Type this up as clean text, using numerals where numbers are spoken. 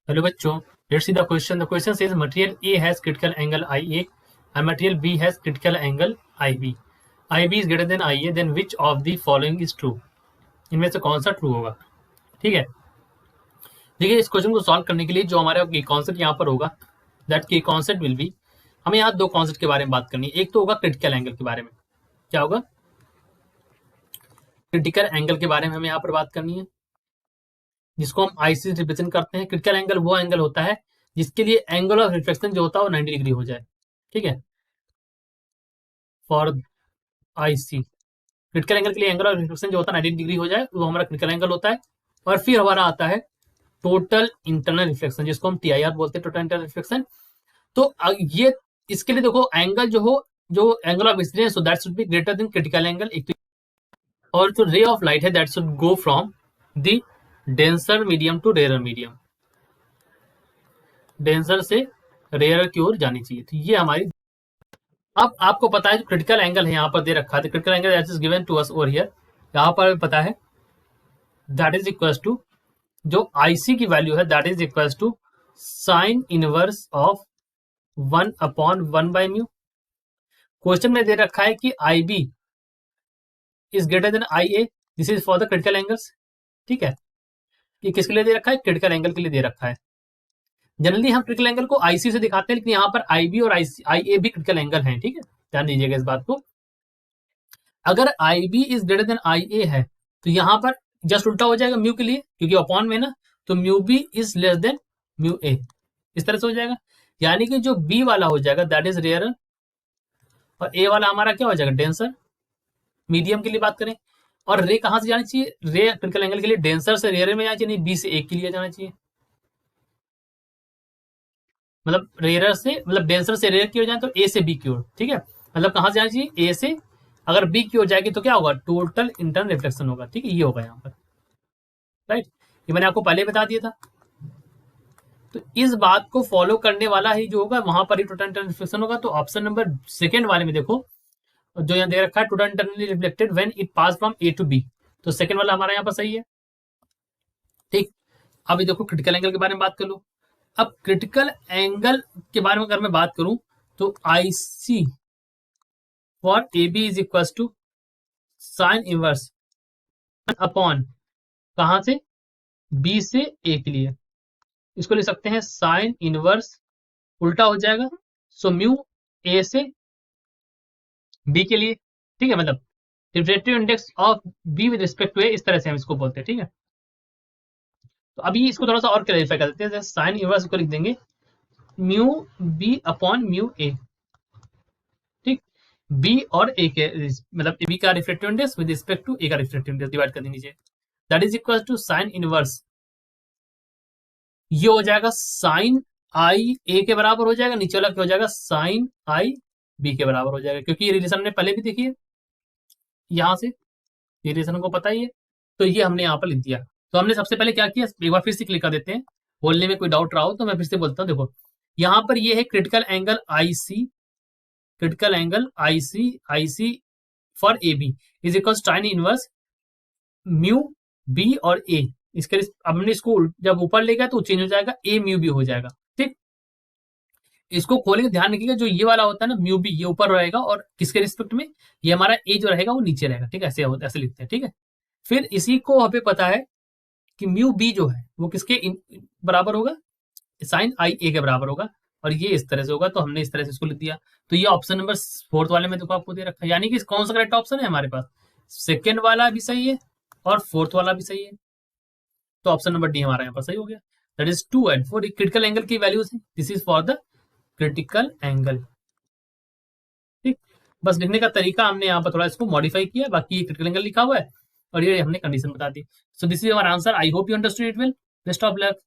Hello बच्चों, let's see the question. The question says material A has critical angle IA and material B has critical angle IB. IB is greater than IA, then which of the following is true? इनमें से कौन सा true होगा? ठीक है. देखिए, इस question को सॉल्व करने के लिए जो हमारा की कॉन्सेप्ट यहाँ पर होगा, दैट की कॉन्सेप्ट विल बी, हमें यहाँ दो कॉन्सेप्ट के बारे में बात करनी है. एक तो होगा क्रिटिकल एंगल के बारे में. क्या होगा? क्रिटिकल एंगल के बारे में हमें यहाँ पर बात करनी है, जिसको हम IC से रिप्रेजेंट करते हैं. क्रिटिकल एंगल वो एंगल होता है जिसके लिए एंगल ऑफ रिफ्लेक्शन जो होता है वो 90 डिग्री हो जाए. ठीक है. फॉर IC क्रिटिकल एंगल के लिए एंगल ऑफ रिफ्लेक्शन जो होता है 90 डिग्री हो जाए, वो हमारा क्रिटिकल एंगल होता है. और फिर हमारा आता है टोटल इंटरनल रिफ्लेक्शन, जिसको हम TIR बोलते हैं, टोटल इंटरनल रिफ्लेक्शन. तो ये इसके लिए देखो, एंगल जो एंगल ऑफ इंसिडेंस हो that should be greater than critical angle. और जो रे ऑफ लाइट है that should go from the denser medium to rare medium. Denser से रेयर की ओर जानी चाहिए. तो ये हमारी, अब आपको पता है जो क्रिटिकल एंगल है यहाँ पर दे रखा है, critical angle that is given to us over here. यहाँ पर पता है दैट इज इक्वल टू जो IC की वैल्यू है that is equal to sine inverse of 1/1 mu. Question में दे रखा है कि IB is greater than IA. This is for the critical angles. ठीक है. ये किसके लिए दे रखा है? क्रिटिकल एंगल के लिए दे रखा है. जनरली हम क्रिटिकल एंगल को IC से दिखाते हैं, लेकिन यहाँ पर IB और IA भी क्रिटिकल एंगल हैं. ठीक है, ध्यान दीजिएगा इस बात को. अगर IB is greater than IA है तो यहाँ पर जस्ट उल्टा हो जाएगा म्यू के लिए, क्योंकि अपॉन में ना, तो mu B is less than mu A. इस तरह से हो जाएगा. यानी कि जो बी वाला हो जाएगा दैट इज रेयर, और ए वाला हमारा क्या हो जाएगा? डेंसर. मीडियम के लिए बात करें, और रे कहां से जानी चाहिए? रे क्रिटिकल एंगल के लिए डेंसर से रेयर में जाना चाहिए, बी से ए के लिए जाना चाहिए. मतलब रेयर से, मतलब डेंसर से रेयर की ओर जाए तो ए से बी की ओर. ठीक है. मतलब कहां से जाना चाहिए? ए से. अगर बी की ओर जाएगी तो क्या होगा? टोटल इंटरनल रिफ्लेक्शन होगा. ठीक है, ये होगा यहाँ पर. राइट. ये मैंने आपको पहले बता दिया था. तो इस बात को फॉलो करने वाला ही जो होगा वहां पर ही टोटल इंटरनल रिफ्लेक्शन होगा. तो ऑप्शन नंबर सेकंड वाले में देखो, जो यहाँ दे रखा है total internally reflected when it pass from A to B, तो सेकंड वाला हमारा यहाँ पर सही है. ठीक. अभी देखो क्रिटिकल एंगल के बारे में बात कर लो. अब क्रिटिकल एंगल के बारे में अगर मैं बात करूं तो IC for AB is equal to sine inverse upon, कहां से? B से A के लिए. इसको लिख सकते हैं साइन इनवर्स, उल्टा हो जाएगा, सो म्यू A से B के लिए. ठीक है. मतलब refractive index of B with respect to A, इस तरह से हम इसको बोलते हैं. ठीक है. तो अभी इसको थोड़ा सा और क्लैरिफाई कर देते हैं. साइन इनवर्स को लिख देंगे mu B upon mu A. ठीक. B और A के, मतलब B का reflective index with respect to A का रिफ्लेक्टिव इंडेक्स डिवाइड कर दीजिए. That is equal to sine inverse, ये हो जाएगा साइन आई ए के बराबर हो जाएगा, नीचे वाला क्या हो जाएगा? साइन आई बी के बराबर हो जाएगा. क्योंकि ये रिलेशन हमने पहले भी देखी है, यहां से ये रिलेशन को पता ही है, तो ये हमने यहाँ पर लिख दिया. तो हमने सबसे पहले क्या किया, एक बार फिर से क्लिक कर देते हैं. बोलने में कोई डाउट रहा हो तो मैं फिर से बोलता हूँ. देखो यहाँ पर ये है critical angle IC, critical angle IC for AB is equal sine inverse mu B और A. इसके अब हमने इसको जब ऊपर ले गया तो चेंज हो जाएगा, A म्यू B हो जाएगा. ठीक. इसको खोलेंगे, ध्यान रखिएगा, जो ये वाला होता है ना म्यू बी, ये ऊपर रहेगा, और किसके रिस्पेक्ट में? ये हमारा ए जो रहेगा वो नीचे रहेगा. ठीक है, ऐसे होता है, ऐसे लिखते हैं. ठीक है. फिर इसी को हमें पता है कि म्यू बी जो है वो किसके बराबर होगा? साइन आई ए के बराबर होगा, और ये इस तरह से होगा, तो हमने इस तरह से इसको लिख दिया. तो ये ऑप्शन नंबर फोर्थ वाले में देखो आपको दे रखा है. यानी कि कौन सा करेक्ट ऑप्शन है हमारे पास? सेकेंड वाला भी सही है और फोर्थ वाला भी सही है. तो ऑप्शन नंबर डी हमारा यहाँ पर सही हो गया. That is 2 and 4 critical angle की वैल्यूज है. This is for the critical angle. ठीक. बस लिखने का तरीका हमने यहाँ पर थोड़ा इसको मॉडिफाई किया, बाकी ये क्रिटिकल एंगल लिखा हुआ है और ये हमने कंडीशन बता दी. So this is our answer. I hope you understood it well. Best of luck.